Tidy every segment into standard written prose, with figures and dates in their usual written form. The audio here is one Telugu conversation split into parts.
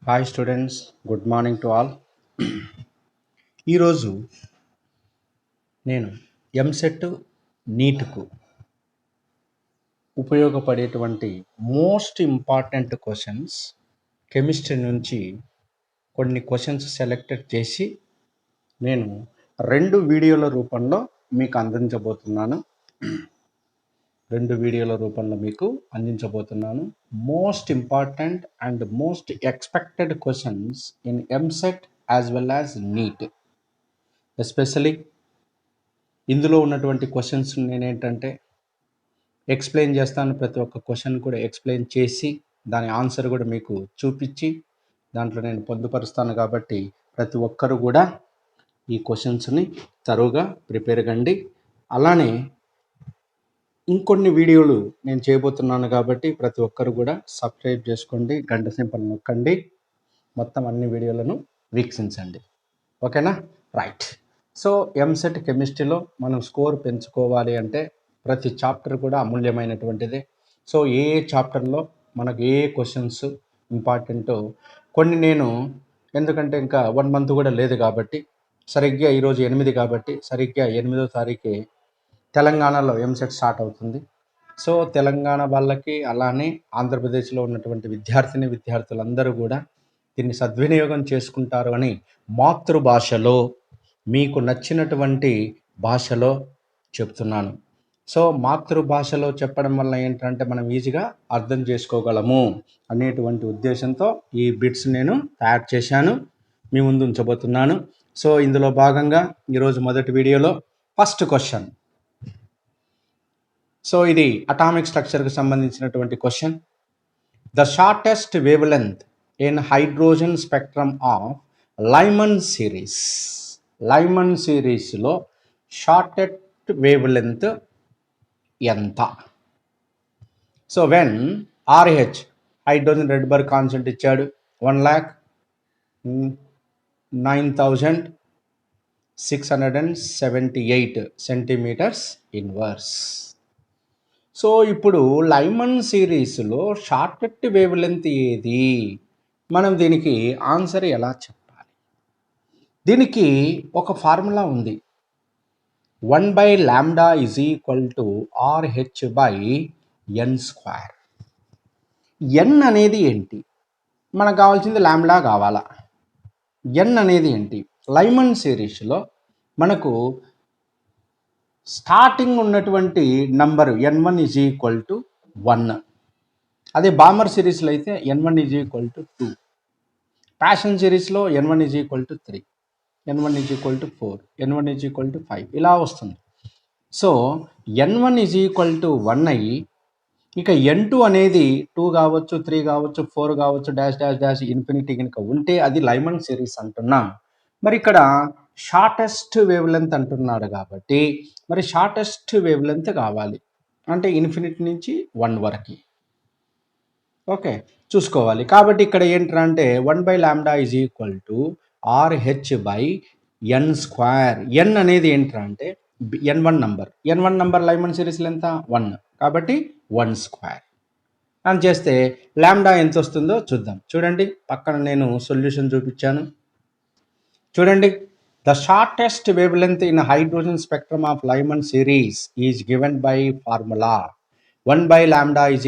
Hi students, good morning to all. ఈరోజు నేను ఎంసెట్ నీట్కు ఉపయోగపడేటువంటి మోస్ట్ ఇంపార్టెంట్ క్వశ్చన్స్ కెమిస్ట్రీ నుంచి కొన్ని క్వశ్చన్స్ సెలెక్టెడ్ చేసి నేను 2 వీడియోల రూపంలో మీకు అందించబోతున్నాను. Most important and most expected questions in EAMCET as well as NEET. Especially ఇందులో ఉన్నటువంటి క్వశ్చన్స్ నేనేంటంటే ఎక్స్ప్లెయిన్ చేస్తాను. ప్రతి ఒక్క క్వశ్చన్ కూడా ఎక్స్ప్లెయిన్ చేసి దాని ఆన్సర్ కూడా మీకు చూపించి దాంట్లో నేను పొందుపరుస్తాను. కాబట్టి ప్రతి ఒక్కరు కూడా ఈ క్వశ్చన్స్ని తరువుగా ప్రిపేర్ కండి. అలానే ఇంకొన్ని వీడియోలు నేను చేయబోతున్నాను కాబట్టి ప్రతి ఒక్కరు కూడా సబ్స్క్రైబ్ చేసుకోండి, గంట సింబల్ నొక్కండి, మొత్తం అన్ని వీడియోలను వీక్షించండి. ఓకేనా? రైట్. సో ఎంసెట్ కెమిస్ట్రీలో మనం స్కోర్ పెంచుకోవాలి అంటే ప్రతి చాప్టర్ కూడా అమూల్యమైనటువంటిదే. సో ఏ చాప్టర్లో మనకు ఏ క్వశ్చన్స్ ఇంపార్టెంటో కొన్ని నేను, ఎందుకంటే ఇంకా 1 మంత్ కూడా లేదు కాబట్టి, సరిగ్గా ఈరోజు 8 కాబట్టి సరిగ్గా 8వ తారీఖే తెలంగాణలో ఎంసెట్ స్టార్ట్ అవుతుంది. సో తెలంగాణ వాళ్ళకి అలానే ఆంధ్రప్రదేశ్లో ఉన్నటువంటి విద్యార్థులందరూ కూడా దీన్ని సద్వినియోగం చేసుకుంటారు అని మాతృభాషలో మీకు నచ్చినటువంటి భాషలో చెప్తున్నాను. సో మాతృభాషలో చెప్పడం వల్ల ఏంటంటే మనం ఈజీగా అర్థం చేసుకోగలము అనేటువంటి ఉద్దేశంతో ఈ బిట్స్ నేను తయారు చేశాను, మీ ముందు ఉంచబోతున్నాను. సో ఇందులో భాగంగా ఈరోజు మొదటి వీడియోలో ఫస్ట్ క్వశ్చన్. సో ఇది అటామిక్ స్ట్రక్చర్కి సంబంధించినటువంటి question. The shortest wavelength in hydrogen spectrum of Lyman సిరీస్లో షార్టెస్ట్ వేవ్ లెంత్ ఎంత? So when RH hydrogen Rydberg constant ఇచ్చాడు 1,09,678 సెంటీమీటర్స్ ఇన్వర్స్. సో ఇప్పుడు లైమన్ సిరీస్లో షార్టెస్ట్ వేవ్ లెంత్ ఏది? మనం దీనికి ఆన్సర్ ఎలా చెప్పాలి? దీనికి ఒక ఫార్ములా ఉంది. 1/λ = RH/n². n అనేది ఏంటి? మనకు కావాల్సింది లాంబ్డా కావాలా. n అనేది ఏంటి? లైమన్ సిరీస్లో మనకు స్టార్టింగ్ ఉన్నటువంటి నంబరు n1 = 1. అదే బామర్ సిరీస్లో అయితే n1 = 2. ప్యాషన్ సిరీస్లో n1 = 3, n1 = 4, n1 = 5 ఇలా వస్తుంది. సో n1 = 1 అయ్యి ఇక n2 అనేది 2 కావచ్చు, 3 కావచ్చు, 4 కావచ్చు, డాష్ ఇన్ఫినిటీ కనుక ఉంటే అది లైమన్ సిరీస్ అంటున్నాం. మరి ఇక్కడ షార్టెస్ట్ వేవ్ లెంత్ అంటున్నాడు కాబట్టి మరి షార్టెస్ట్ వేవ్ లెంత్ కావాలి అంటే ఇన్ఫినిటీ నుంచి 1 వరకు. ఓకే, చూసుకోవాలి. కాబట్టి ఇక్కడ ఏంటంటే 1/λ = RH/n². n అనేది ఏంటంటే n1 నంబర్ లైమన్ సిరీస్లో ఎంత? 1, కాబట్టి 1² అని చేస్తే లాంబ్డా ఎంత వస్తుందో చూద్దాం. చూడండి, పక్కన నేను సొల్యూషన్ చూపించాను. చూడండి, the shortest wavelength in hydrogen spectrum of Lyman series is given by formula 1/λ =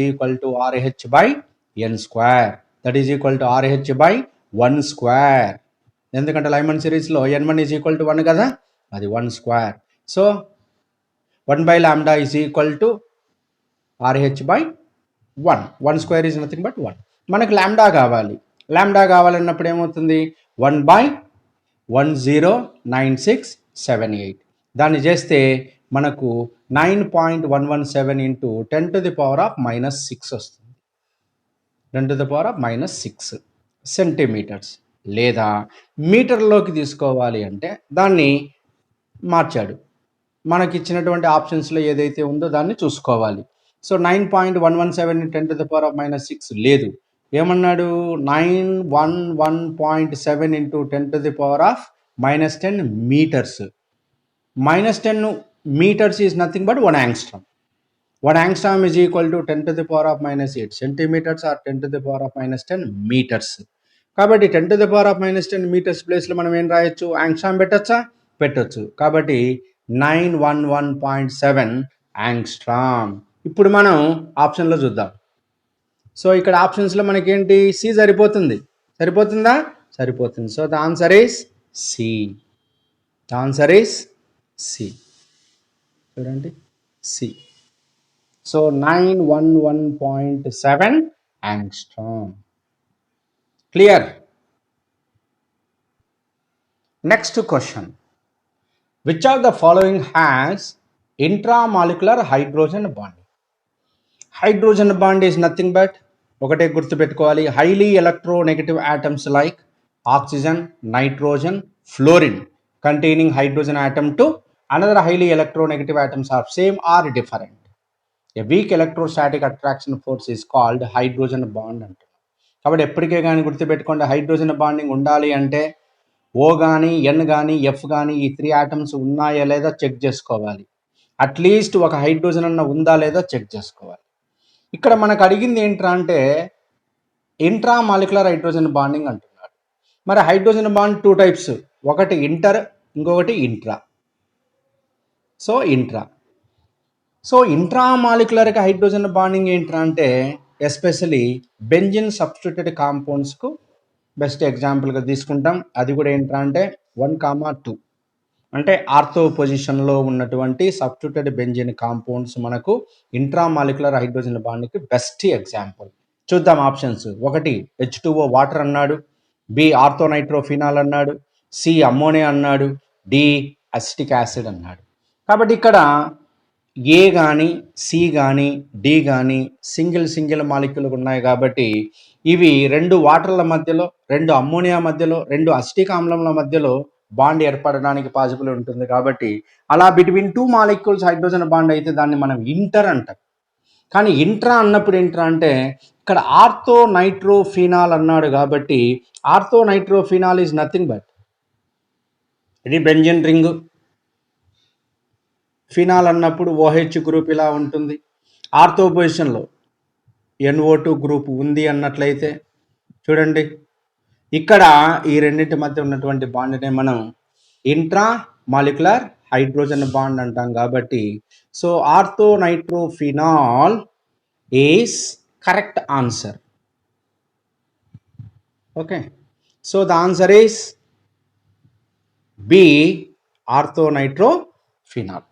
RH/n², that is equal to RH/1². ఎందుకంటే లైమన్ సిరీస్లో n1 = 1 కదా, అది 1². So 1/λ = RH/1. 1² is nothing but 1. మనకు లాంబ్డా కావాలన్నప్పుడు ఏమవుతుంది? 1/109678. దాన్ని చేస్తే మనకు 9.117 × 10⁻⁻6 వస్తుంది. 10⁻⁻6 సెంటీమీటర్స్. లేదా మీటర్లోకి తీసుకోవాలి అంటే దాన్ని మార్చాడు. మనకి ఇచ్చినటువంటి ఆప్షన్స్లో ఏదైతే ఉందో దాన్ని చూసుకోవాలి. సో 9.117 × 10⁻⁻6 లేదు, ఏమన్నాడు? 911.7 × 10⁻⁻10 metres. -10 metres is nothing but 1 angstrom. 1 angstrom is equal to 10⁻⁻8 centimeters or 10⁻⁻10 meters. కాబట్టి 10⁻⁻10 మీటర్స్ ప్లేస్లో మనం ఏం రాయొచ్చు, యాంగ్స్ట్రామ్ పెట్టచ్చా, పెట్టొచ్చు. కాబట్టి 911.7 యాంగ్స్ట్రామ్. ఇప్పుడు మనం ఆప్షన్లో చూద్దాం. సో ఇక్కడ ఆప్షన్స్లో మనకేంటి, సి సరిపోతుంది. సరిపోతుందా? సరిపోతుంది. So the answer is C. The answer is C. చూడండి, C. So 911.7 angstrom. Clear? Next question. Which of the following has intramolecular hydrogen bond? Hydrogen bond is nothing but, ఒకటే గుర్తుపెట్టుకోవాలి, highly electronegative atoms like oxygen, nitrogen, fluorine containing hydrogen atom to another highly electronegative atoms are same or different. A weak electrostatic attraction force is called hydrogen bond అంటారు. కాబట్టి ఎప్పటికే కానీ గుర్తుపెట్టుకోండి, హైడ్రోజన్ బాండింగ్ ఉండాలి అంటే ఓ కానీ ఎన్ కానీ ఎఫ్ కానీ ఈ 3 ఆటమ్స్ ఉన్నాయా లేదా చెక్ చేసుకోవాలి. అట్లీస్ట్ ఒక హైడ్రోజన్ అన్న ఉందా లేదా చెక్ చేసుకోవాలి. ఇక్కడ మనకు అడిగింది ఏంట్రా అంటే ఇంట్రామాలిక్యులర్ హైడ్రోజన్ బాండింగ్ అంటున్నాడు. మరి హైడ్రోజన్ బాండ్ 2 టైప్స్, ఒకటి ఇంటర్, ఇంకొకటి ఇంట్రా. So intra. సో ఇంట్రామాలిక్యులర్గా హైడ్రోజన్ బాండింగ్ ఏంట్రా అంటే ఎస్పెషలీ బెంజిన్ సబ్స్టిట్యూటెడ్ కాంపౌండ్స్కు బెస్ట్ ఎగ్జాంపుల్గా తీసుకుంటాం. అది కూడా ఏంట్రా అంటే 1,2 అంటే ఆర్థో పొజిషన్లో ఉన్నటువంటి సబ్స్టిట్యూటెడ్ బెంజిన్ కాంపౌండ్స్ మనకు ఇంట్రామాలిక్యులర్ హైడ్రోజన్ బాండింగ్కి బెస్ట్ ఎగ్జాంపుల్. చూద్దాం ఆప్షన్స్. ఒకటి H2O వాటర్ అన్నాడు, బి ఆర్థోనైట్రోఫినాల్ అన్నాడు, సి అమ్మోనియా అన్నాడు, డి అసిటిక్ యాసిడ్ అన్నాడు. కాబట్టి ఇక్కడ ఏ కానీ సి కానీ డి కానీ సింగిల్ మాలిక్యూల్ ఉన్నాయి. కాబట్టి ఇవి 2 వాటర్ల మధ్యలో, 2 అమ్మోనియా మధ్యలో, 2 అసిటిక్ ఆమ్లంల మధ్యలో బాండ్ ఏర్పడడానికి పాసిబుల్ ఉంటుంది. కాబట్టి అలా బిట్వీన్ 2 మాలిక్యూల్స్ హైడ్రోజన్ బాండ్ అయితే దాన్ని మనం ఇంటర్ అంటాం. కానీ ఇంట్రా అన్నప్పుడు ఏంట్రా అంటే ఇక్కడ ఆర్థోనైట్రోఫినాల్ అన్నాడు. కాబట్టి ఆర్థోనైట్రోఫినాల్ ఈజ్ నథింగ్ బట్, ఇది బెంజిన్ రింగ్. ఫినాల్ అన్నప్పుడు OH గ్రూప్ ఇలా ఉంటుంది. ఆర్థో పొజిషన్లో NO2 గ్రూప్ ఉంది అన్నట్లయితే చూడండి, ఇక్కడ ఈ రెండింటి మధ్య ఉన్నటువంటి బాండ్నే మనం ఇంట్రా మాలిక్యులర్ హైడ్రోజన్ బాండ్ అంటాం. కాబట్టి so orthonitrophenol is correct answer. Okay, so the answer is B, orthonitrophenol.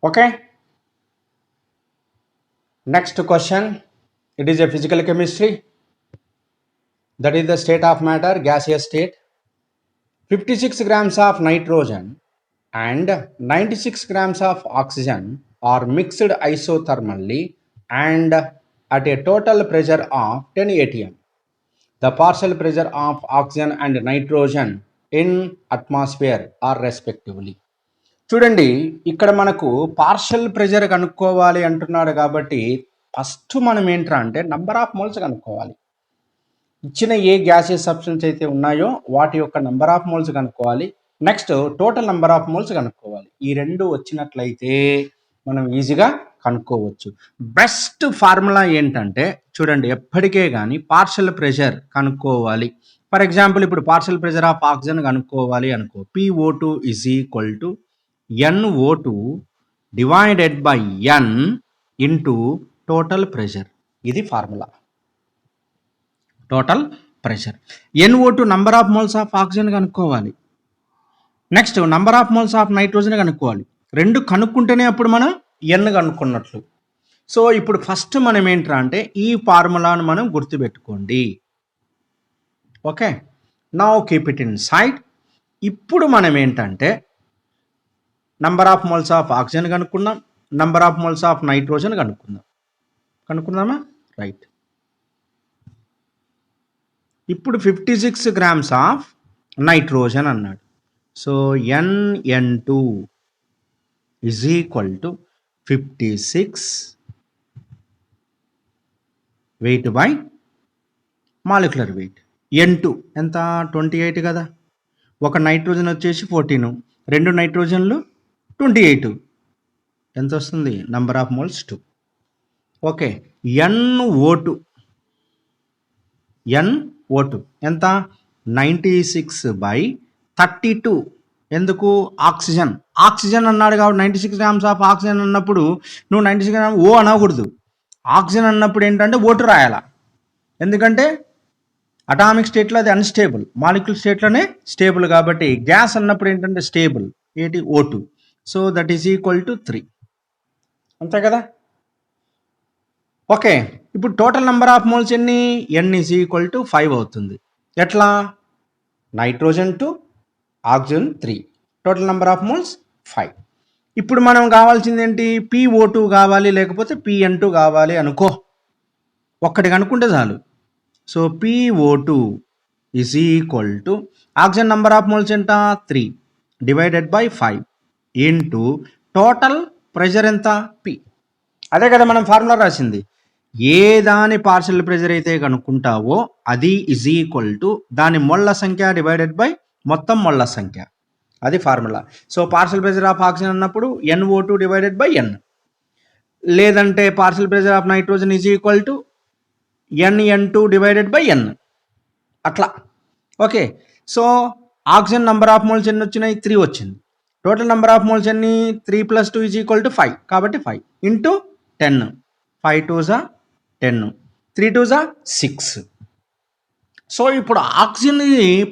Okay, next question. It is a physical chemistry, that is the state of matter, gaseous state. 56 grams of nitrogen and 96 grams of oxygen are mixed isothermally and at a total pressure of 10 atm. The partial pressure of oxygen and nitrogen in atmosphere are respectively. చూడండి, ఇక్కడ మనకు పార్షల్ ప్రెషర్ కనుక్కోవాలి అంటున్నాడు. కాబట్టి ఫస్ట్ మనం ఏంట్రా అంటే నంబర్ ఆఫ్ మోల్స్ కనుక్కోవాలి. ఇచ్చిన ఏ గ్యాసెస్ సబ్స్టెన్స్ అయితే ఉన్నాయో వాటి యొక్క నంబర్ ఆఫ్ మోల్స్ కనుక్కోవాలి. Next total number of moles కనుక్కోవాలి. ఈ రెండు వచ్చినట్లయితే మనం ఈజీగా కనుక్కోవచ్చు. బెస్ట్ ఫార్ములా ఏంటంటే చూడండి, ఎప్పటికే కానీ పార్షల్ ప్రెషర్ కనుక్కోవాలి. ఫర్ ఎగ్జాంపుల్ ఇప్పుడు పార్షల్ ప్రెషర్ ఆఫ్ ఆక్సిజన్ కనుక్కోవాలి అనుకో, PO2 is equal to NO2 divided by N into total pressure. ఇది formula, total pressure. NO2 number of moles of oxygen కనుక్కోవాలి. Next number of moles of nitrogen కనుక్కోవాలి. రెండు కనుక్కుంటేనే అప్పుడు మనం N కనుక్కున్నట్లు. సో ఇప్పుడు ఫస్ట్ మనం ఏంట్రా అంటే ఈ ఫార్ములాను మనం గుర్తుపెట్టుకోండి. Okay, now keep it inside. ఇప్పుడు మనం ఏంటంటే number of moles of oxygen కనుక్కుందాం, number of moles of nitrogen కనుక్కుందామా? రైట్. ఇప్పుడు 56 grams ఆఫ్ నైట్రోజన్ అన్నాడు. So NN2 is equal to 56 weight by molecular weight. N2 ఎంత? 28 కదా. ఒక నైట్రోజన్ వచ్చేసి 14, 2 నైట్రోజన్లు 28. ఎంత వస్తుంది? Number of moles 2. Okay, NO2 O2 ఎంత 96/32. ఎందుకు ఆక్సిజన్ అన్నాడు కాబట్టి 96 గ్రామ్స్ ఆఫ్ ఆక్సిజన్ అన్నప్పుడు నువ్వు 96 గ్రామ్ ఓ అనకూడదు. ఆక్సిజన్ అన్నప్పుడు ఏంటంటే O2 రాయాల. ఎందుకంటే అటామిక్ స్టేట్లో అది అన్స్టేబుల్, మాలిక్యూల్ స్టేట్లోనే స్టేబుల్ కాబట్టి గ్యాస్ అన్నప్పుడు ఏంటంటే స్టేబుల్ ఏంటి O2. So that is equal to 3. అంతే కదా. ఓకే, ఇప్పుడు టోటల్ నెంబర్ ఆఫ్ మోల్స్ ఎన్ని? N ఈజ్ ఈక్వల్ టు 5 అవుతుంది. ఎట్లా? Nitrogen 2, oxygen 3, total number of moles 5. ఇప్పుడు మనం కావాల్సింది ఏంటి? PO2 కావాలి, లేకపోతే PN2 కావాలి అనుకో. ఒక్కటి కనుక్కుంటే చాలు. So PO2 is equal to oxygen number of moles ఎంత? 3 divided by 5 into total pressure ఎంత? P. అదే కదా మనం ఫార్ములా రాసింది. ఏ దాని పార్షియల్ ప్రెషర్ అయితే కనుక్కుంటావో అది ఈజ్ ఈక్వల్ టు దాని మొళ్ళ సంఖ్య డివైడెడ్ బై మొత్తం మొళ్ళ సంఖ్య. అది formula. So partial pressure of oxygen అన్నప్పుడు NO2 డివైడెడ్ బై N, లేదంటే partial pressure of nitrogen is equal to NN2 divided by N. అట్లా. Okay, so oxygen number of moles ఎన్ని వచ్చినాయి? 3 వచ్చింది. టోటల్ నెంబర్ ఆఫ్ మోల్స్ ఎన్ని? 3 + 2 ఈజ్ ఈక్వల్ టు 5 కాబట్టి 5 ఇంటూ 10. 5 2 జా 10, 3 2 జా 6. సో ఇప్పుడు ఆక్సిజన్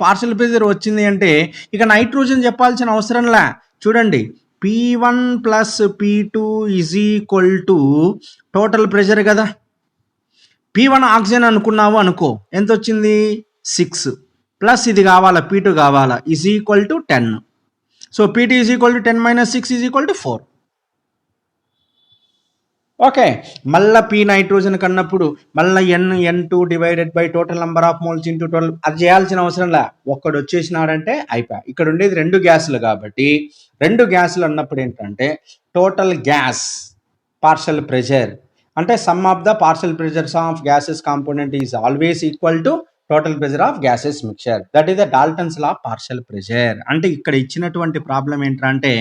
పార్షియల్ ప్రెషర్ వచ్చింది అంటే ఇక నైట్రోజన్ చెప్పాల్సిన అవసరంలా. చూడండి, P1 + P2 is equal to total pressure కదా. P1 ఆక్సిజన్ అనుకున్నావు అనుకో, ఎంత వచ్చింది? 6 ప్లస్ ఇది కావాలా, P2 కావాలా, is equal to 10. So P2 is equal to 10 - 6 is equal to 4. Okay, మళ్ళీ P నైట్రోజన్ కన్నప్పుడు మళ్ళీ NN2 divided by total number of moles into total. అది చేయాల్సిన అవసరం లే, ఒక్కడు వచ్చేసినాడంటే అయిపోయా. ఇక్కడ ఉండేది 2 గ్యాసులు కాబట్టి 2 గ్యాసులు అన్నప్పుడు ఏంటంటే టోటల్ గ్యాస్ పార్షియల్ ప్రెషర్ అంటే sum of the partial pressures of gases component is always equal to total pressure of gases mixture. That is the Dalton's law partial pressure. అంటే ఇక్కడ ఇచ్చినటువంటి ప్రాబ్లం ఏంటంటే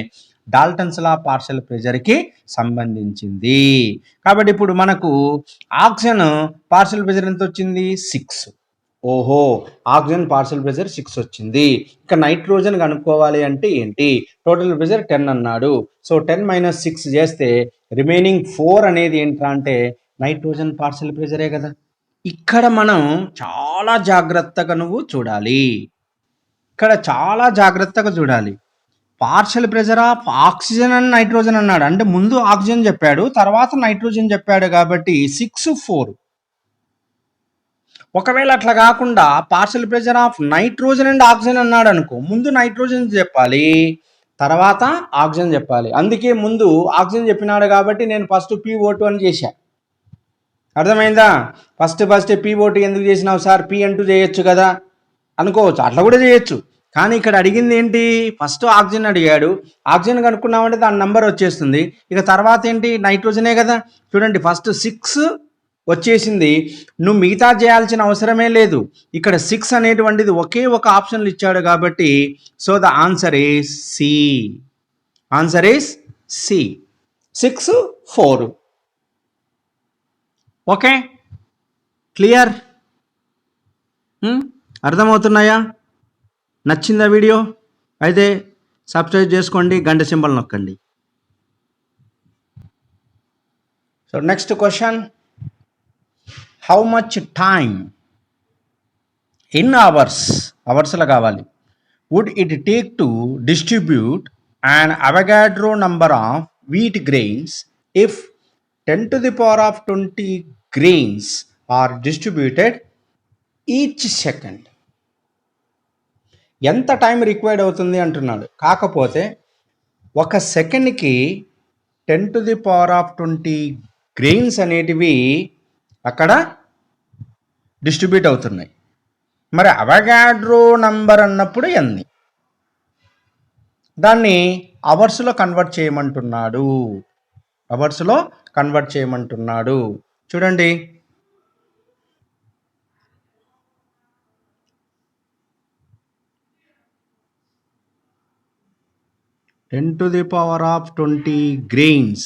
డాల్టన్స్ లా పార్షియల్ ప్రెషర్కి సంబంధించింది. కాబట్టి ఇప్పుడు మనకు ఆక్సిజన్ పార్షియల్ ప్రెషర్ ఎంత వచ్చింది? 6. ఓహో, ఆక్సిజన్ పార్షియల్ ప్రెషర్ 6 వచ్చింది. ఇక నైట్రోజన్ కనుక్కోవాలి అంటే ఏంటి? టోటల్ ప్రెషర్ 10 అన్నాడు. సో 10 - 6 చేస్తే రిమైనింగ్ 4 అనేది ఏంట్రా అంటే నైట్రోజన్ పార్షియల్ ప్రెషరే కదా. ఇక్కడ మనం చాలా జాగ్రత్తగా నువ్వు చూడాలి. ఇక్కడ చాలా జాగ్రత్తగా చూడాలి. పార్షియల్ ప్రెషర్ ఆఫ్ ఆక్సిజన్ అని నైట్రోజన్ అన్నాడు అంటే ముందు ఆక్సిజన్ చెప్పాడు, తర్వాత నైట్రోజన్ చెప్పాడు కాబట్టి 6 4. ఒకవేళ అట్లా కాకుండా partial pressure of nitrogen and oxygen అన్నాడు అనుకో, ముందు నైట్రోజన్ చెప్పాలి, తర్వాత ఆక్సిజన్ చెప్పాలి. అందుకే ముందు ఆక్సిజన్ చెప్పినాడు కాబట్టి నేను ఫస్ట్ PO2 అని చేశా. అర్థమైందా? ఫస్ట్ PO2 ఎందుకు చేసినావు సార్? PN2 చేయొచ్చు కదా అనుకోవచ్చు, అట్లా కూడా చేయొచ్చు. కానీ ఇక్కడ అడిగింది ఏంటి? ఫస్ట్ ఆక్సిజన్ అడిగాడు, ఆక్సిజన్ కనుక్కున్నామంటే దాని నంబర్ వచ్చేస్తుంది. ఇక తర్వాత ఏంటి? నైట్రోజనే కదా. చూడండి, ఫస్ట్ 6 వచ్చేసింది, నువ్వు మిగతా చేయాల్సిన అవసరమే లేదు. ఇక్కడ 6 అనేటువంటిది ఒకే ఒక ఆప్షన్లు ఇచ్చాడు కాబట్టి so the answer is C. Answer is C, 6 4. Okay, clear? అర్థమవుతున్నాయా? నచ్చిందా వీడియో? అయితే సబ్స్క్రైబ్ చేసుకోండి, గంట సింబల్ నొక్కండి. So next question, how much time in అవర్స్లో కావాలి would it take to distribute and Avogadro number of wheat grains if 10⁻20 grains are distributed each second? ఎంత టైం రిక్వైర్డ్ అవుతుంది అంటున్నాడు. కాకపోతే ఒక సెకండ్కి 10⁻20 గ్రెయిన్స్ అనేటివి అక్కడ డిస్ట్రిబ్యూట్ అవుతున్నాయి. మరి అవగాడ్రో నంబర్ అన్నప్పుడు ఎన్ని? దాన్ని అవర్స్లో కన్వర్ట్ చేయమంటున్నాడు. అవర్స్లో కన్వర్ట్ చేయమంటున్నాడు. చూడండి, (10⁻20 grains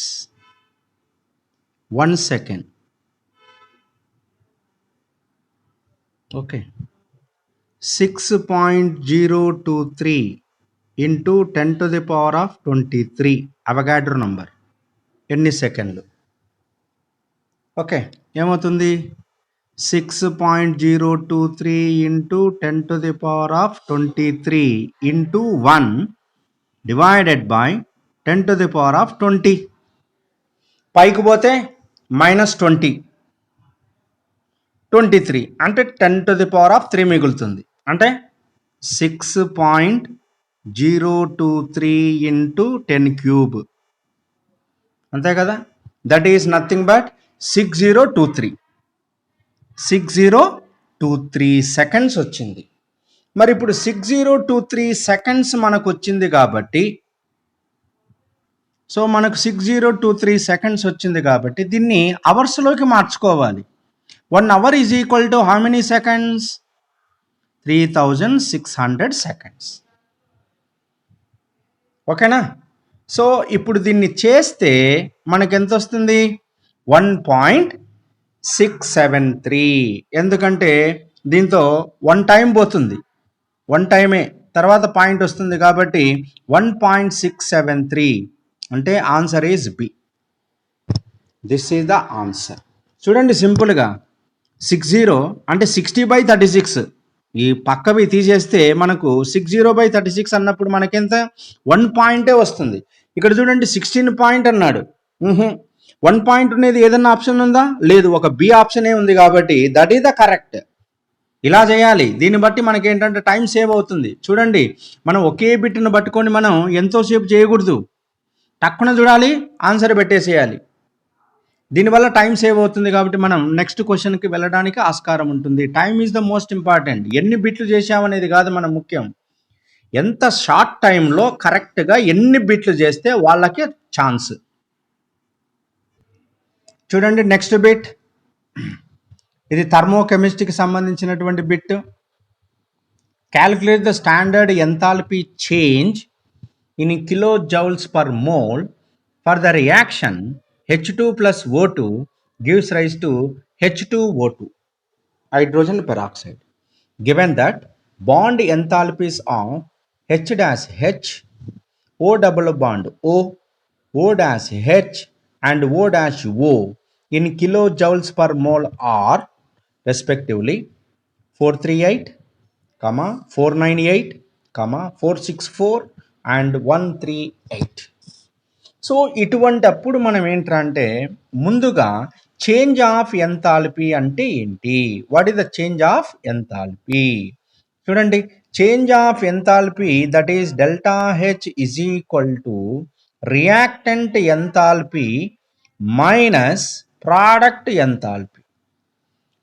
1 second). Okay, 6.023 into 10⁻23 Avogadro number ఎన్ని సెకండ్లు? ఓకే, ఏమవుతుంది? 6.023 ఇంటూ 10⁻23 ఇంటూ 1 డివైడెడ్ బై 10⁻20. పైకి పోతే -20, 23 అంటే 10⁻3 మిగులుతుంది. అంటే 6.023 ఇంటూ 10 క్యూబ్, అంతే కదా? That is nothing but 6023 seconds వచ్చింది. మరి ఇప్పుడు 6023 సెకండ్స్ మనకు వచ్చింది కాబట్టి, సో మనకు 6023 సెకండ్స్ వచ్చింది కాబట్టి దీన్ని అవర్స్లోకి మార్చుకోవాలి. 1 hour is equal to how many seconds? 3600 seconds. ఓకేనా? సో ఇప్పుడు దీన్ని చేస్తే మనకి ఎంత వస్తుంది? 1.673. ఎందుకంటే దీంతో 1 టైం పోతుంది, 1 టైమే, తర్వాత పాయింట్ వస్తుంది కాబట్టి 1.673 అంటే answer is B. This is the answer. చూడండి సింపుల్గా 60 అంటే 60/36. ఈ పక్కవి తీసేస్తే మనకు 60/36 అన్నప్పుడు మనకెంత? 1 పాయింటే వస్తుంది. ఇక్కడ చూడండి 16 పాయింట్ అన్నాడు. 1 పాయింట్ అనేది ఏదన్నా ఆప్షన్ ఉందా? లేదు, ఒక బి ఆప్షనే ఉంది కాబట్టి దట్ ఈస్ ద కరెక్ట్. ఇలా చేయాలి. దీన్ని బట్టి మనకి ఏంటంటే టైం సేవ్ అవుతుంది. చూడండి, మనం ఒకే బిట్ను పట్టుకొని మనం ఎంతోసేపు చేయకూడదు, టక్కున చూడాలి, ఆన్సర్ పెట్టేసేయాలి. దీనివల్ల టైం సేవ్ అవుతుంది కాబట్టి మనం నెక్స్ట్ క్వశ్చన్కి వెళ్ళడానికి ఆస్కారం ఉంటుంది. Time is the most important. ఎన్ని బిట్లు చేసామనేది కాదు మన ముఖ్యం, ఎంత షార్ట్ టైంలో కరెక్ట్గా ఎన్ని బిట్లు చేస్తే వాళ్ళకి ఛాన్స్. చూడండి నెక్స్ట్ బిట్, ఇది థర్మోకెమిస్ట్రీకి సంబంధించినటువంటి bit. Calculate the standard enthalpy change in kilo joules per mole for the reaction H2 plus O2 gives rise to H2O2, hydrogen peroxide. Given that bond enthalpies of H dash H, O double bond O, O dash H and O dash O in kilojoules per mole are respectively 438, 498, 464 and 138. So ఇటువంటి అప్పుడు మనం ఏంటంటే ముందుగా చేంజ్ ఆఫ్ ఎంథాల్పీ అంటే ఏంటి? What is the change of enthalpy? చూడండి, change of enthalpy that is delta H is equal to reactant enthalpy minus product enthalpy.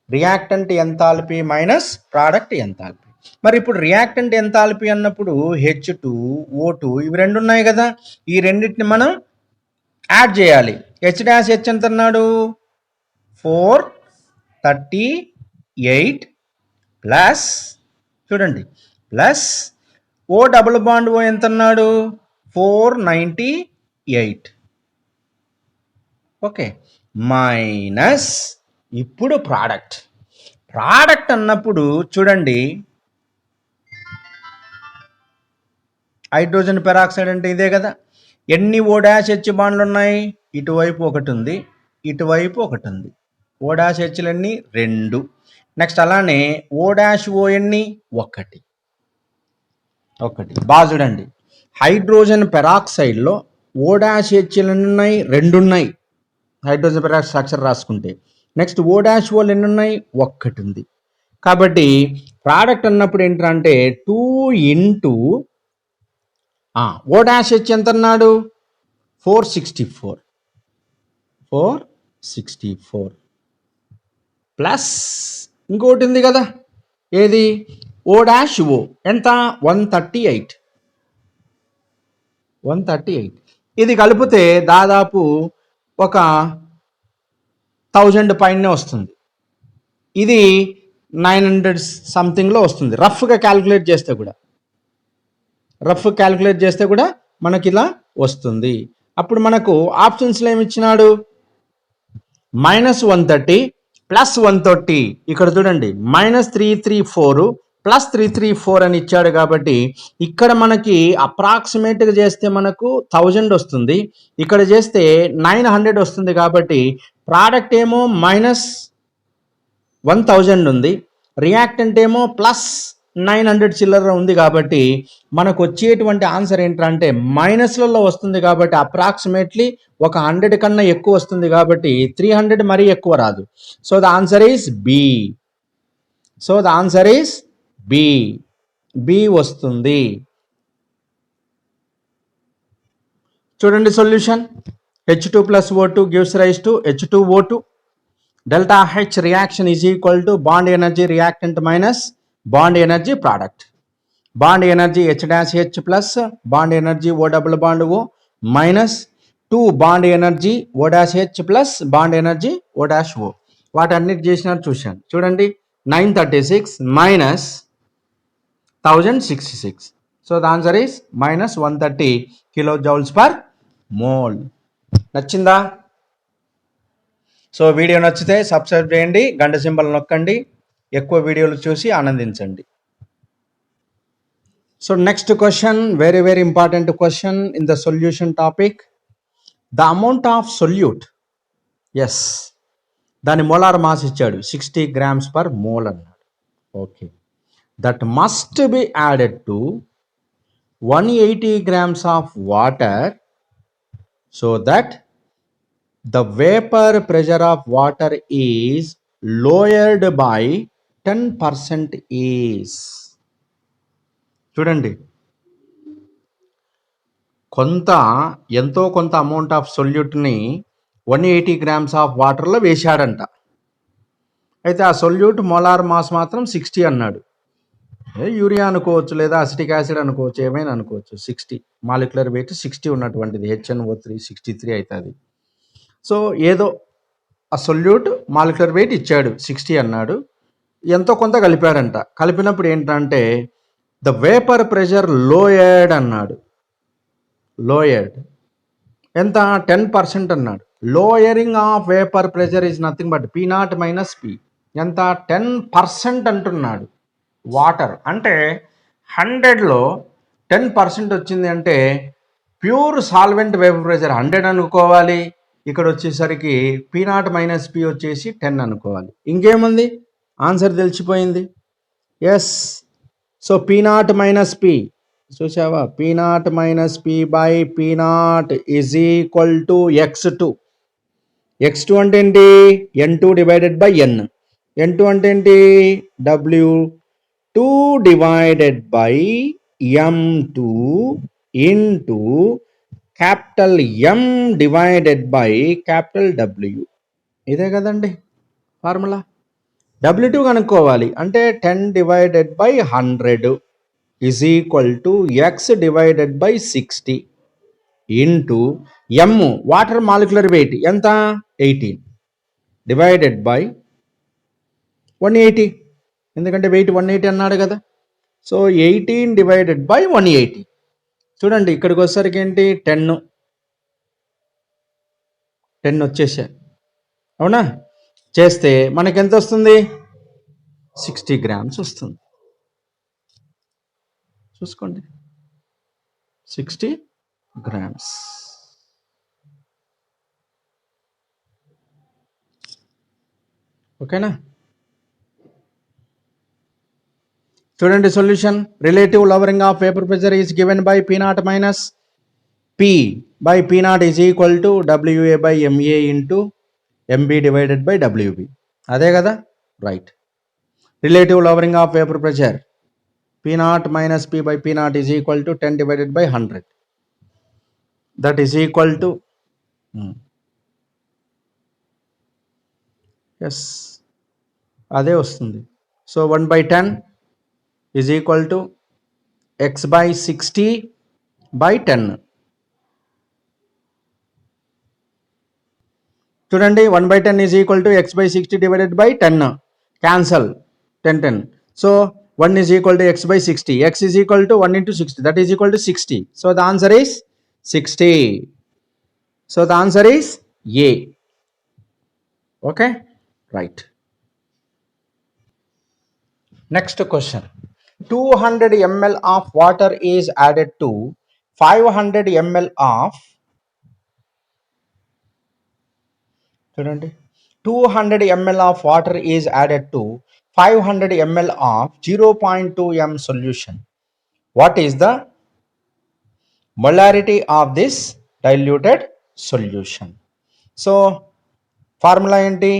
Reactant enthalpy minus product enthalpy. మరి ఇప్పుడు రియాక్టెంట్ ఎంథాల్పీ అన్నప్పుడు H2O2 ఇవి రెండు ఉన్నాయి కదా, ఈ రెండింటిని మనం యాడ్ చేయాలి. H డాష్ H ఎంత అన్నాడు? 438 ప్లస్, చూడండి, plus O double bond O ఎంత అన్నాడు? 498. ఓకే, మైనస్ ఇప్పుడు ప్రోడక్ట్ అన్నప్పుడు చూడండి, హైడ్రోజన్ పెరాక్సైడ్ అంటే ఇదే కదా. ఎన్ని O డాష్ H బాండ్లు ఉన్నాయి? ఇటువైపు ఒకటి ఉంది, ఇటువైపు ఒకటి ఉంది. O డాష్ Hలు ఎన్ని? 2. నెక్స్ట్ అలానే O డాష్ O ఎన్ని? 1. బాగా చూడండి, హైడ్రోజన్ పెరాక్సైడ్లో O డాష్ Hలు ఎన్ని ఉన్నాయి? 2 ఉన్నాయి. హైడ్రోజన్ పెరాక్సైడ్ స్ట్రక్చర్ రాసుకుంటే నెక్స్ట్ O డాష్ O ఎన్ని ఉన్నాయి? 1 ఉంది. కాబట్టి ప్రోడక్ట్ అన్నప్పుడు ఏంటంటే 2 ఇంటూ O డాష్ H ఎంత అన్నాడు? 464 ప్లస్ ఇంకోటి ఉంది కదా, ఏది? O డాష్ O ఎంత? 138. ఇది కలిపితే దాదాపు ఒక 1000 పైనే వస్తుంది. ఇది 900 సంథింగ్లో వస్తుంది రఫ్గా క్యాలిక్యులేట్ చేస్తే కూడా మనకి ఇలా వస్తుంది. అప్పుడు మనకు ఆప్షన్స్లో ఏమి ఇచ్చినాడు? -130 + 130. ఇక్కడ చూడండి, -334 +334 అని ఇచ్చాడు కాబట్టి ఇక్కడ మనకి అప్రాక్సిమేట్గా చేస్తే మనకు 1000 వస్తుంది, ఇక్కడ చేస్తే 900 వస్తుంది. కాబట్టి ప్రోడక్ట్ ఏమో -1000 ఉంది, రియాక్టెంట్ ఏమో +900 చిల్లర ఉంది. కాబట్టి మనకు వచ్చేటువంటి ఆన్సర్ ఏంటంటే మైనస్లలో వస్తుంది. కాబట్టి అప్రాక్సిమేట్లీ ఒక 100 కన్నా ఎక్కువ వస్తుంది. కాబట్టి 300 మరీ ఎక్కువ రాదు. So the answer is B. So the answer is B. B వస్తుంది. చూడండి solution. H2 plus O2 gives rise to H2O2. Delta H reaction is equal to bond energy reactant minus bond energy product. Bond energy H dash H plus bond energy O double bond O minus 2 bond energy O dash H plus bond energy O dash O. వాటన్నిటి చేసినట్టు చూశాను. చూడండి 936 minus 1066. So the answer is -130 kilojoules per mole. నచ్చిందా? సో వీడియో నచ్చితే సబ్స్క్రైబ్ చేయండి, గంట సింబల్ నొక్కండి, ఎక్కువ వీడియోలు చూసి ఆనందించండి. So next question, very very important question in the solution topic. The amount of solute, yes, దాని మోలార్ మాస్ ఇచ్చాడు 60 grams per mole అన్నాడు. Okay, that must be added to 180 grams of water so that the vapor pressure of water is lowered by 10% is. చూడండి, ఎంతో కొంత అమౌంట్ ఆఫ్ సొల్యూట్ని 180 grams ఆఫ్ వాటర్లో వేశాడంట. అయితే ఆ సొల్యూట్ మోలార్ మాస్ మాత్రం 60 అన్నాడు. యూరియా అనుకోవచ్చు, లేదా అసిటిక్ యాసిడ్ అనుకోవచ్చు, ఏమైనా అనుకోవచ్చు. 60 మాలిక్యులర్ వెయిట్ 60 ఉన్నటువంటిది HNO3 63 అవుతుంది. సో ఏదో ఆ సొల్యూట్ మాలిక్యులర్ వెయిట్ ఇచ్చాడు 60 అన్నాడు, ఎంతో కొంత కలిపాడంట. కలిపినప్పుడు ఏంటంటే ద వేపర్ ప్రెషర్ లోయర్డ్ అన్నాడు. లోయర్డ్ ఎంత? 10% అన్నాడు. Lowering of vapour pressure is nothing but P0 - P. ఎంత? 10% అంటున్నాడు. వాటర్ అంటే 100లో 10% వచ్చింది అంటే ప్యూర్ సాల్వెంట్ వేపర్ ప్రెషర్ 100 అనుకోవాలి. ఇక్కడ వచ్చేసరికి P0 - P వచ్చేసి 10 అనుకోవాలి. ఇంకేముంది, ఆన్సర్ తెలిసిపోయింది. ఎస్, సో P0 - P చూసావా? P0 - P by P0 is equal to X2. X2 అంటే ఏంటి? N2 divided by N. N2 అంటే ఏంటి? W2 divided by M2 into capital M divided by capital W. ఇదే కదండి ఫార్ములా. W2 కనుక్కోవాలి అంటే 10 divided by 100 is equal to X divided by 60 into M water molecular weight ఎంత? 18 డివైడెడ్ బై 180, ఎందుకంటే వెయిట్ 180 అన్నాడు కదా. So 18 divided by 180. చూడండి ఇక్కడికి వచ్చేసరికి ఏంటి? 10 వచ్చేసా, అవునా? చేస్తే మనకి ఎంత వస్తుంది? 60 grams వస్తుంది. చూసుకోండి, 60 grams. ఓకేనా? చూడండి solution. Relative lowering of vapour pressure is given by P0 - P by P0 is equal to WA by MA into MB divided by WB. అదే కదా, right. Relative lowering of vapour pressure P0 - P by P0 is equal to 10 divided by 100. That is equal to yes, అదే వస్తుంది. సో 1/10 is equal to X by 60 by 10. చూడండి 1/10 is equal to X by 60 divided by 10. Cancel 10. So 1 is equal to X by 60. X is equal to 1 into 60. That is equal to 60. So the answer is 60. So the answer is A. Okay, right. Next question. 200 ml of water is added to 500 ml of, చూడండి, 200 ml of water is added to 500 ml of 0.2 m solution. What is the molarity of this diluted solution? So formula ఏంటి?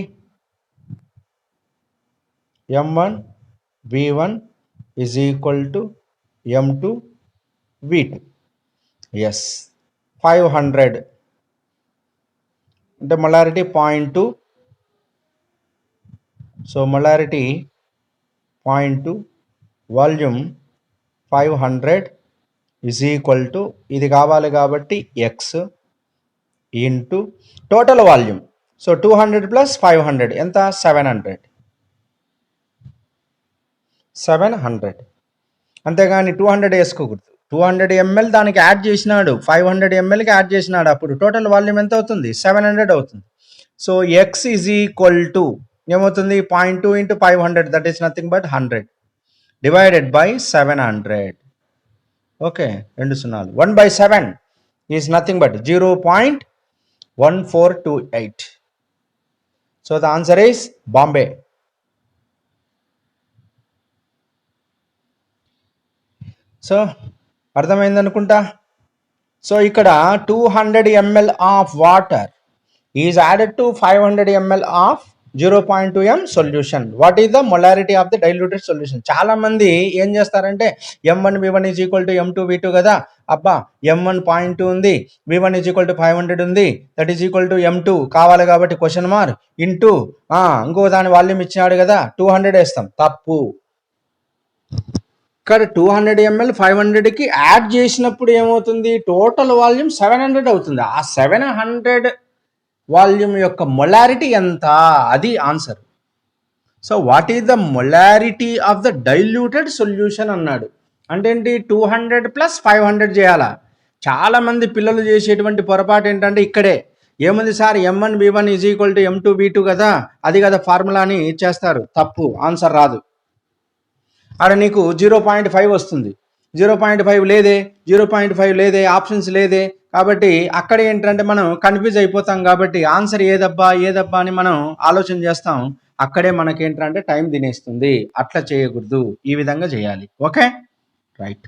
m1 v1 is equal to m2 v2. yes, 500 అంటే molarity 0.2. So molarity 0.2, volume 500 is equal to, ఇది కావాలి కాబట్టి x into total volume. So 200 plus 500 ఎంత? 700. అంతేగాని 200 వేసుకోకూడదు. 200 ml దానికి యాడ్ చేసినాడు, 500 mlకి యాడ్ చేసినాడు, అప్పుడు టోటల్ వాల్యూమ్ ఎంత అవుతుంది? 700 అవుతుంది. So x is equal to ఏమవుతుంది? 0.2 into 500, that is nothing but 100 divided by 700. Okay, 2 సున్నాలు. 1/7 is nothing but 0.1428. So the answer is Bombay. So అర్థమైంది అనుకుంటా. సో ఇక్కడ 200 ml of water is added to 500 ml of 0.2 m solution. What is the molarity of the diluted solution? చాలా మంది ఏం చేస్తారంటే m1 v1 is equal to m2 v2 కదా, అబ్బా m1 0.2 ఉంది, v1 ఈజ్ ఈక్వల్ టు 500 ఉంది, that is equal to m2 కావాలి కాబట్టి క్వశ్చన్ మార్క్ ఇంటూ ఇంకో దాని వాల్యూమ్ ఇచ్చినాడు కదా 200 వేస్తాం. తప్పు. ఇక్కడ 200 ml 500కి యాడ్ చేసినప్పుడు ఏమవుతుంది? టోటల్ వాల్యూమ్ 700 అవుతుంది. ఆ 700 వాల్యూమ్ యొక్క మొలారిటీ ఎంత? అది answer. So what is the molarity of the diluted solution అన్నాడు. అంటే ఏంటి? 200 ప్లస్ 500 చేయాలా? చాలా మంది పిల్లలు చేసేటువంటి పొరపాటు ఏంటంటే ఇక్కడే ఏముంది sir, m1 v1 is equal to m2 v2 కదా, అది కదా ఫార్ములా అని చేస్తారు. తప్పు, ఆన్సర్ రాదు. ఆడ నీకు 0.5 వస్తుంది. 0.5 లేదే, 0.5 లేదే, ఆప్షన్స్ లేదే. కాబట్టి అక్కడ ఏంటంటే మనం కన్ఫ్యూజ్ అయిపోతాం. కాబట్టి ఆన్సర్ ఏదబ్బా అని మనం ఆలోచన చేస్తాం. అక్కడే మనకేంటంటే టైం తినేస్తుంది. అట్లా చేయకూడదు, ఈ విధంగా చేయాలి. Okay, right.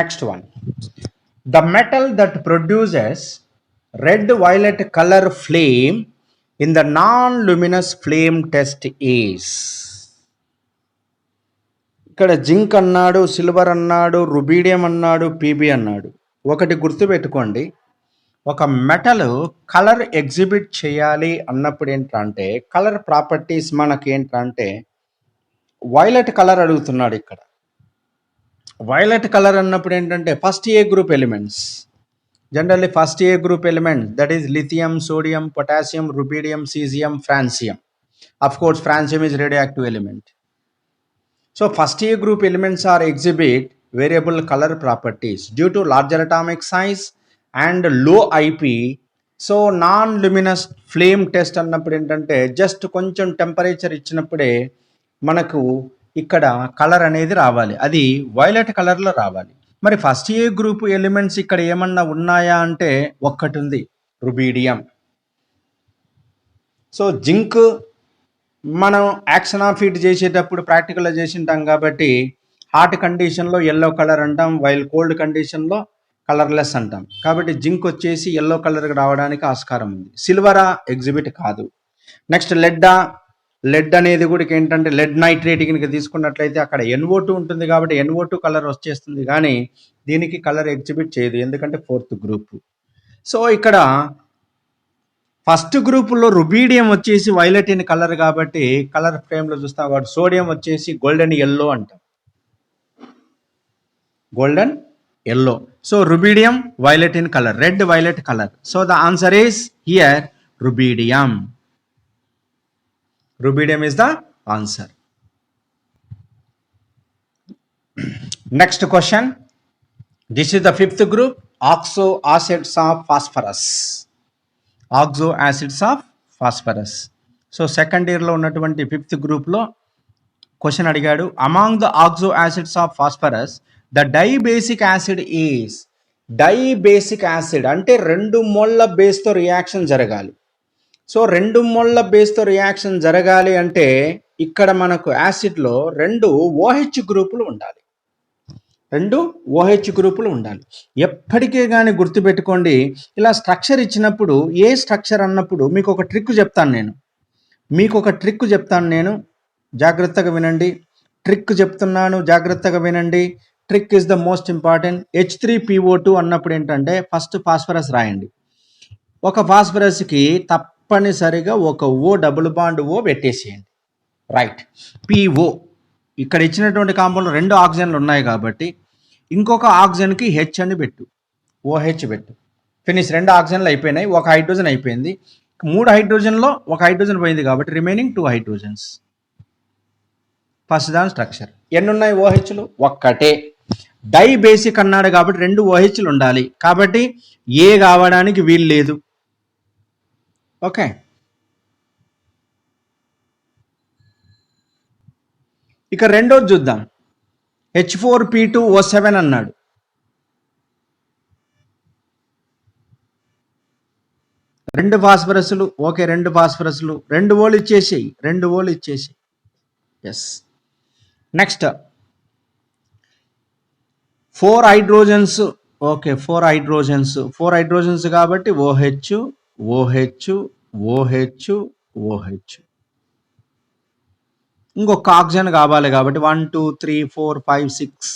Next one, the metal that produces red violet colour flame in the non Luminous flame test is. ఇక్కడ జింక్ అన్నాడు, సిల్వర్ అన్నాడు, రుబీడియం అన్నాడు, పీబీ అన్నాడు. ఒకటి గుర్తుపెట్టుకోండి, ఒక మెటల్ కలర్ ఎగ్జిబిట్ చేయాలి అన్నప్పుడు ఏంటంటే కలర్ ప్రాపర్టీస్ మనకి ఏంటంటే వైలెట్ కలర్ అడుగుతున్నాడు. ఇక్కడ వైలెట్ కలర్ అన్నప్పుడు ఏంటంటే first A group elements, generally first A group elements that is lithium, sodium, potassium, rubidium, caesium, francium. Of course francium is radio active element. So first A group elements are exhibit variable color properties due to larger atomic size and low IP. So non Luminous flame test అన్నప్పుడు ఏంటంటే జస్ట్ కొంచెం టెంపరేచర్ ఇచ్చినప్పుడే మనకు ఇక్కడ కలర్ అనేది రావాలి, అది వైలెట్ కలర్లో రావాలి. మరి ఫస్ట్ ఏ గ్రూప్ ఎలిమెంట్స్ ఇక్కడ ఏమన్నా ఉన్నాయా అంటే ఒక్కటి ఉంది, రుబీడియం. సో జింక్ మనం యాక్షన్ ఆఫ్ హీట్ చేసేటప్పుడు ప్రాక్టికల్గా చేసింటాం కాబట్టి హాట్ కండిషన్లో ఎల్లో కలర్ అంటాం, వైల్ కోల్డ్ కండిషన్లో కలర్లెస్ అంటాం. కాబట్టి జింక్ వచ్చేసి ఎల్లో కలర్కి రావడానికి ఆస్కారం ఉంది. సిల్వరా ఎగ్జిబిట్ కాదు. నెక్స్ట్ లెడ్ అనేది కూడా ఏంటంటే లెడ్ నైట్రేట్ కనుక తీసుకున్నట్లయితే అక్కడ NO2 ఉంటుంది కాబట్టి NO2 కలర్ వచ్చేస్తుంది, కానీ దీనికి కలర్ ఎగ్జిబిట్ చేయదు, ఎందుకంటే ఫోర్త్ గ్రూప్. సో ఇక్కడ ఫస్ట్ గ్రూపులో రుబీడియం వచ్చేసి వైలెట్ ఇన్ కలర్ కాబట్టి కలర్ ఫ్రేమ్లో చూస్తాం కాబట్టి సోడియం వచ్చేసి గోల్డెన్ ఎల్లో అంటాం, golden yellow. So rubidium violet in colour, red violet colour. So the answer is here rubidium. Rubidium is the answer. Next question. This is the fifth group, oxo acids of phosphorus. Oxo acids of phosphorus. So second ఇయర్లో ఉన్నటువంటి ఫిఫ్త్ గ్రూప్లో క్వశ్చన్ అడిగాడు, among the oxo acids of phosphorus the dibasic acid is. Dibasic acid అంటే 2 మోల్ల బేస్తో రియాక్షన్ జరగాలి. సో 2 మోల్ల బేస్తో రియాక్షన్ జరగాలి అంటే ఇక్కడ మనకు యాసిడ్లో 2 OH గ్రూపులు ఉండాలి. 2 OH గ్రూపులు ఉండాలి. ఎప్పటికే కానీ గుర్తుపెట్టుకోండి, ఇలా స్ట్రక్చర్ ఇచ్చినప్పుడు ఏ స్ట్రక్చర్ అన్నప్పుడు మీకు ఒక ట్రిక్ చెప్తాను నేను, జాగ్రత్తగా వినండి. ట్రిక్ చెప్తున్నాను, జాగ్రత్తగా వినండి. Trick is the most important. H3PO2 అన్నప్పుడు ఏంటంటే ఫస్ట్ ఫాస్ఫరస్ రాయండి. ఒక ఫాస్ఫరస్కి తప్పనిసరిగా ఒక O డబుల్ బాండ్ O పెట్టేసేయండి. రైట్. PO ఇక్కడ ఇచ్చినటువంటి కాంపౌండ్లో 2 ఆక్సిజన్లు ఉన్నాయి కాబట్టి ఇంకొక ఆక్సిజన్కి H అని పెట్టు, OH పెట్టు. ఫినిష్. 2 ఆక్సిజన్లు అయిపోయినాయి, ఒక హైడ్రోజన్ అయిపోయింది. 3 హైడ్రోజన్లో ఒక హైడ్రోజన్ పోయింది కాబట్టి రిమైనింగ్ 2 హైడ్రోజన్స్. ఫస్ట్ దాని స్ట్రక్చర్. ఎన్ని ఉన్నాయి OHలు? ఒక్కటే. డై బేసిక్ అన్నాడు కాబట్టి 2 OHలు ఉండాలి కాబట్టి ఏ కావడానికి వీలు లేదు. ఓకే. ఇక రెండోది చూద్దాం. H4P2O7 అన్నాడు. రెండు ఫాస్ఫరస్లు. ఓకే, 2 ఫాస్ఫరస్లు, 2 ఓలు ఇచ్చేసేయి, 2 ఓలు ఇచ్చేసేయి. Yes. Next 4 hydrogens. Okay, 4 hydrogens కాబట్టి OH OH OH OH. ఇంకొక ఆక్సిజన్ కావాలి కాబట్టి 1 2 3 4 5 6.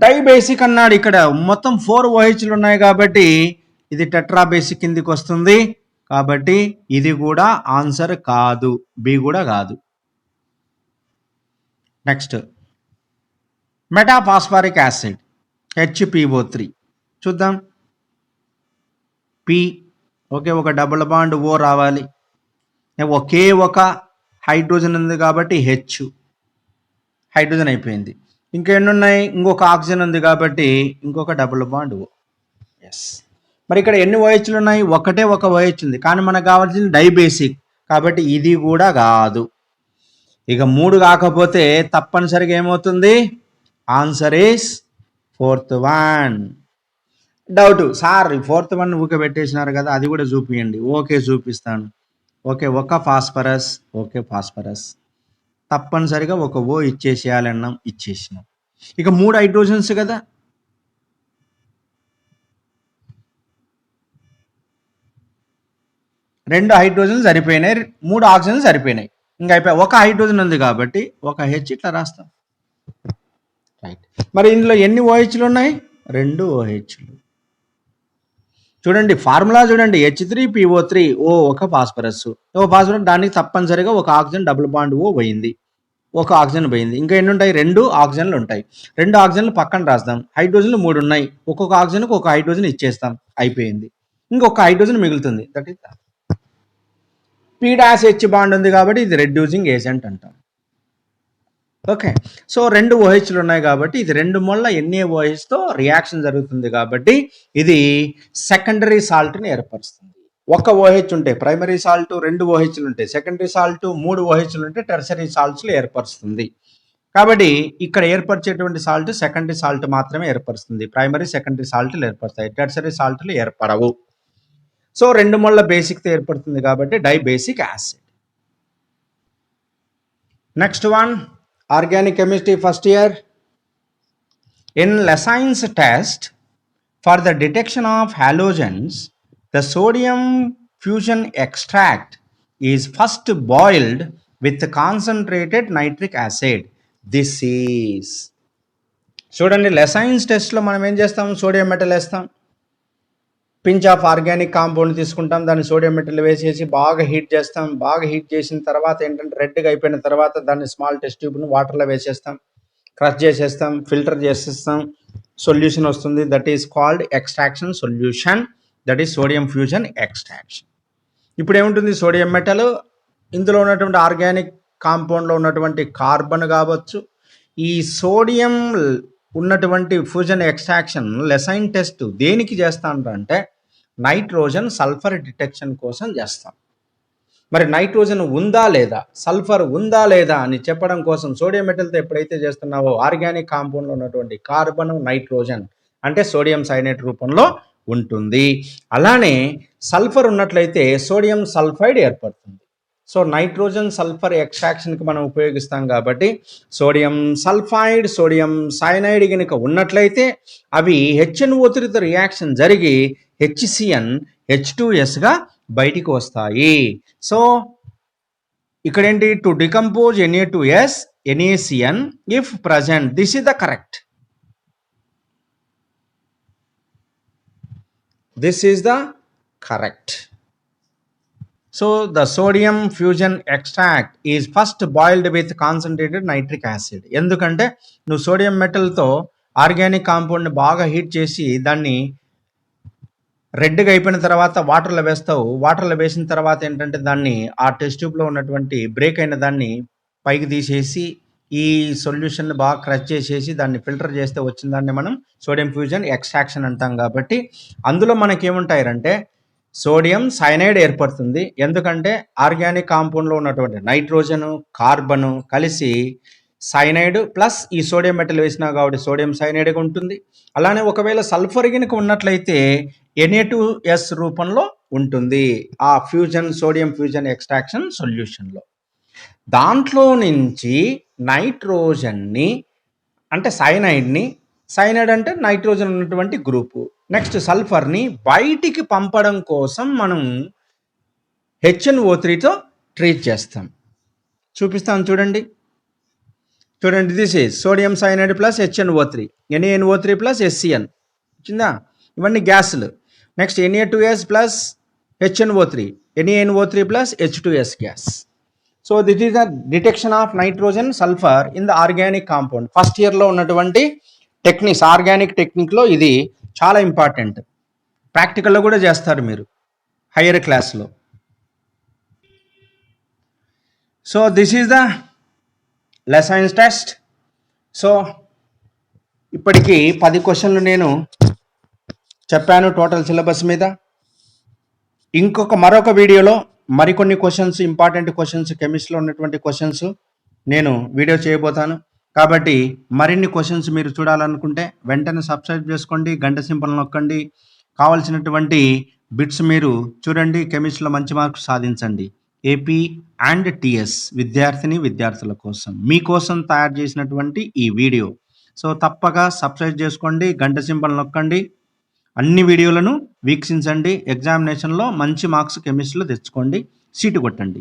డైబేసిక్ అన్నాడు. ఇక్కడ మొత్తం 4 OHలు ఉన్నాయి కాబట్టి ఇది టెట్రా బేసిక్ కిందికి వస్తుంది కాబట్టి ఇది కూడా ఆన్సర్ కాదు, బి కూడా కాదు. నెక్స్ట్ మెటాఫాస్ఫారిక్ యాసిడ్ HPO3 చూద్దాం. పి. ఓకే, ఒక డబుల్ బాండ్ O రావాలి. ఒకే ఒక హైడ్రోజన్ ఉంది కాబట్టి H, హైడ్రోజన్ అయిపోయింది. ఇంకా ఎన్ని ఉన్నాయి? ఇంకొక ఆక్సిజన్ ఉంది కాబట్టి ఇంకొక డబుల్ బాండ్ O. ఎస్. మరి ఇక్కడ ఎన్ని OHలు ఉన్నాయి? ఒకటే ఒక OH ఉంది కానీ మనకు కావాల్సింది డైబేసిక్ కాబట్టి ఇది కూడా కాదు. ఇక 3 కాకపోతే తప్పనిసరిగా ఏమవుతుంది? Answer is 4th one. Doubt, sir 4th one ఊకే పెట్టేసినారు కదా, అది కూడా చూపియండి. ఓకే, చూపిస్తాను. ఓకే, ఒక ఫాస్ఫరస్. ఓకే, ఫాస్ఫరస్ తప్పనిసరిగా ఒక O ఇచ్చేసేయాలన్నాం, ఇచ్చేసినాం. ఇక 3 హైడ్రోజన్స్ కదా, 2 హైడ్రోజన్ సరిపోయినాయి, 3 ఆక్సిజన్ సరిపోయినాయి. ఇంకా అయిపోయి ఒక హైడ్రోజన్ ఉంది కాబట్టి ఒక H ఇట్లా రాస్తాం. రైట్. మరి ఇందులో ఎన్ని OHలు ఉన్నాయి? 2 OHలు. చూడండి ఫార్ములా చూడండి. H3PO3 O ఒక ఫాస్ఫరస్, దానికి తప్పనిసరిగా ఒక ఆక్సిజన్ డబుల్ బాండ్ O పోయింది, ఒక ఆక్సిజన్ పోయింది. ఇంకా ఎన్ని ఉంటాయి? 2 ఆక్సిజన్లు ఉంటాయి. 2 ఆక్సిజన్లు పక్కన రాస్తాం. హైడ్రోజన్లు 3 ఉన్నాయి, ఒక్కొక్క ఆక్సిజన్కి ఒక హైడ్రోజన్ ఇచ్చేస్తాం, అయిపోయింది. ఇంకొక హైడ్రోజన్ మిగులుతుంది, దట్ ఈస్ P-H బాండ్ ఉంది కాబట్టి ఇది రెడ్యూసింగ్ ఏజెంట్ అంటాం. ఓకే. సో 2 OHలు ఉన్నాయి కాబట్టి ఇది 2 మోల్ల NaOHతో రియాక్షన్ జరుగుతుంది కాబట్టి ఇది సెకండరీ సాల్ట్ని ఏర్పరుస్తుంది. ఒక OH ఉంటే ప్రైమరీ సాల్ట్, 2 OHలు ఉంటే సెకండరీ సాల్ట్, 3 OHలు ఉంటే టెర్షరీ సాల్ట్స్లు ఏర్పరుస్తుంది. కాబట్టి ఇక్కడ ఏర్పరిచేటువంటి సాల్ట్ సెకండరీ సాల్ట్ మాత్రమే ఏర్పరుస్తుంది. ప్రైమరీ సెకండరీ సాల్ట్లు ఏర్పరుస్తాయి, టెర్షరీ సాల్ట్లు ఏర్పడవు. సో 2 మోల్ల బేసిక్తో ఏర్పడుతుంది కాబట్టి dibasic acid. Next one, organic chemistry first year. In Lesson's test for the detection of halogens, the sodium fusion extract is first boiled with concentrated nitric acid. This is, చూడండి లెసైన్స్ టెస్ట్లో మనం ఏం చేస్తాం? సోడియం మెటల్ వేస్తాం, పించ్ ఆఫ్ ఆర్గానిక్ కాంపౌండ్ తీసుకుంటాం, దాన్ని సోడియం మెటల్ వేసేసి బాగా హీట్ చేస్తాం. బాగా హీట్ చేసిన తర్వాత ఏంటంటే రెడ్గా అయిపోయిన తర్వాత దాన్ని స్మాల్ టెస్ట్ ట్యూబ్ను వాటర్లో వేసేస్తాం, క్రష్ చేసేస్తాం, ఫిల్టర్ చేసేస్తాం, సొల్యూషన్ వస్తుంది. That is called extraction solution, that is sodium fusion extraction. ఇప్పుడు ఏముంటుంది? సోడియం మెటల్, ఇందులో ఉన్నటువంటి ఆర్గానిక్ కాంపౌండ్లో ఉన్నటువంటి కార్బన్ కావచ్చు. ఈ సోడియం ఉన్నటువంటి ఫ్యూజన్ ఎక్స్ట్రాక్షన్ లెసైన్ టెస్ట్ దేనికి చేస్తాం అంటే నైట్రోజన్ సల్ఫర్ డిటెక్షన్ కోసం చేస్తాం. మరి నైట్రోజన్ ఉందా లేదా, సల్ఫర్ ఉందా లేదా అని చెప్పడం కోసం సోడియం మెటల్తో ఎప్పుడైతే చేస్తున్నావో ఆర్గానిక్ కాంపౌండ్లో ఉన్నటువంటి కార్బన్, నైట్రోజన్ అంటే సోడియం సైనైడ్ రూపంలో ఉంటుంది. అలానే సల్ఫర్ ఉన్నట్లయితే సోడియం సల్ఫైడ్ ఏర్పడుతుంది. సో నైట్రోజన్ సల్ఫర్ ఎక్స్ట్రాక్షన్కి మనం ఉపయోగిస్తాం కాబట్టి సోడియం సల్ఫైడ్, సోడియం సైనైడ్ కనుక ఉన్నట్లయితే అవి HNO3తో రియాక్షన్ జరిగి HCN H2Sగా బయటికి వస్తాయి. సో ఇక్కడ ఏంటి, to decompose Na2S NaCN if present, this is the correct, this is the correct. So the sodium fusion extract is first boiled with concentrated nitric acid. ఎందుకంటే నువ్వు సోడియం మెటల్తో ఆర్గానిక్ కాంపౌండ్ని బాగా హీట్ చేసి దాన్ని రెడ్గా అయిపోయిన తర్వాత వాటర్లో వేస్తావు. వాటర్లో వేసిన తర్వాత ఏంటంటే దాన్ని ఆ టెస్ట్ ట్యూబ్లో ఉన్నటువంటి బ్రేక్ అయిన దాన్ని పైకి తీసేసి ఈ సొల్యూషన్ బాగా క్రష్ చేసేసి దాన్ని ఫిల్టర్ చేస్తే వచ్చిన దాన్ని మనం సోడియం ఫ్యూజన్ ఎక్స్ట్రాక్షన్ అంటాం. కాబట్టి అందులో మనకేముంటాయంటే సోడియం సైనైడ్ ఏర్పడుతుంది. ఎందుకంటే ఆర్గానిక్ కాంపౌండ్లో ఉన్నటువంటి నైట్రోజను, కార్బను కలిసి సైనైడ్ ప్లస్ ఈ సోడియం మెటల్ వేసినా కాబట్టి సోడియం సైనైడ్గా ఉంటుంది. అలానే ఒకవేళ సల్ఫర్ కనుక ఉన్నట్లయితే Na2S రూపంలో ఉంటుంది ఆ ఫ్యూజన్, సోడియం ఫ్యూజన్ ఎక్స్ట్రాక్షన్ సొల్యూషన్లో. దాంట్లో నుంచి నైట్రోజన్ని అంటే సైనైడ్ని, సైనైడ్ అంటే నైట్రోజన్ ఉన్నటువంటి గ్రూపు, నెక్స్ట్ సల్ఫర్ని బయటికి పంపడం కోసం మనం HNO3తో ట్రీట్ చేస్తాం. చూపిస్తాను చూడండి. This is sodium cyanide plus HNO3, NaNO3 plus SCN వచ్చిందా, ఇవన్నీ గ్యాసులు. Next Na2S plus HNO3, NaNO3 plus H2S gas. So this is the detection of nitrogen sulphur in the organic compound. First ఇయర్లో ఉన్నటువంటి టెక్నిక్స్, ఆర్గానిక్ టెక్నిక్లో ఇది చాలా ఇంపార్టెంట్. ప్రాక్టికల్లో కూడా చేస్తారు మీరు హయ్యర్ క్లాస్లో. So this is the lessons test. So ఇప్పటికీ 10 క్వశ్చన్లు నేను చెప్పాను టోటల్ సిలబస్ మీద. మరొక వీడియోలో మరికొన్ని క్వశ్చన్స్, ఇంపార్టెంట్ క్వశ్చన్స్, కెమిస్ట్రీలో ఉన్నటువంటి క్వశ్చన్స్ నేను వీడియో చేయబోతాను. కాబట్టి మరిన్ని క్వశ్చన్స్ మీరు చూడాలనుకుంటే వెంటనే సబ్స్క్రైబ్ చేసుకోండి, గంట సింబల్ నొక్కండి. కావాల్సినటువంటి బిట్స్ మీరు చూడండి. కెమిస్ట్రీలో మంచి మార్క్స్ సాధించండి. AP అండ్ TS విద్యార్థుల కోసం మీకోసం తయారు చేసినటువంటి ఈ వీడియో. సో తప్పక సబ్స్క్రైబ్ చేసుకోండి, గంట సింబల్ నొక్కండి, అన్ని వీడియోలను వీక్షించండి. ఎగ్జామినేషన్లో మంచి మార్క్స్ కెమిస్ట్రీలో తెచ్చుకోండి, సీటు కొట్టండి.